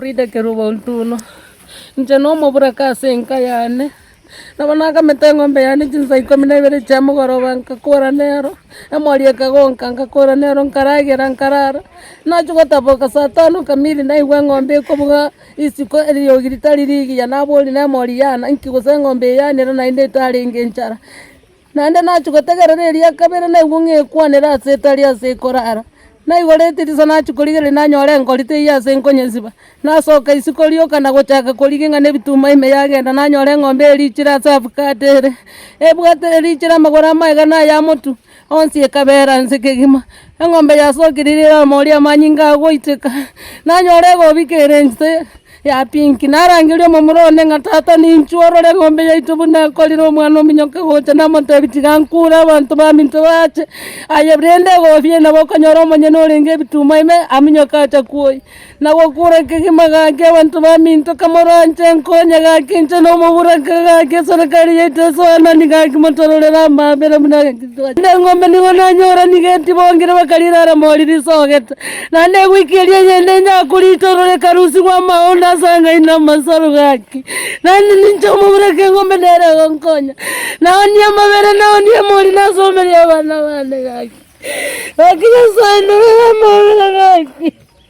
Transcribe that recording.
Frida Kerubo Ntuno. Njeno mobura kasenka yane. Nabona kamete ng'ombe yane jinsa ikomina ibere cha mugoroba nkakora nero. Amwali akagonka nkakora nero nkaragera nkarara. Nachugataboka saa 5 kamili na iwe ng'ombe kobuga isiko eliyo gitari ligi ya naboli na mwali yana nkigose ng'ombe yane na inde tari ngenchara. Nande nachugotegera elia kabere na iwe ngekwanera setari asekorara. Na igorete disana chukoligere na nyore ngorite ya senkonyesiba nasoka isikolio kana gochaka koliginga ne bituma ime yagenda na nyore ng'ombe lichira safukadere ebwate lichira magora maiga na ya mutu onsi ekabera nsekegima ng'ombe yasokirira mori amanyinga goiteka na nyore go bikere nse ya pinki narangiryo mumurone ngatata ni nchorore ng'ombe yaitu buna koliro mwana minyoka gocha na monte bitigankura abantu baminto bache ayebrende go bie na bokonyoro monye no renge bituma ime aminyoka acha kuoi na gokura kegimaga ke abantu baminto kamoranche nkonya ga kinche no mubura ga ke serikali yetu sona ni ga kimotorora mabere muna ng'ombe ni gona nyora ni geti bongere bakalira mori risogeta na ne wikirie yende nya kuritorore karusi kwa maona sanga ina masaro gaki nani ninchomo burake ng'ombe nere gonkonya naoni amabere naoni amori nasomeri abana bane gaki akiya sana amabere gaki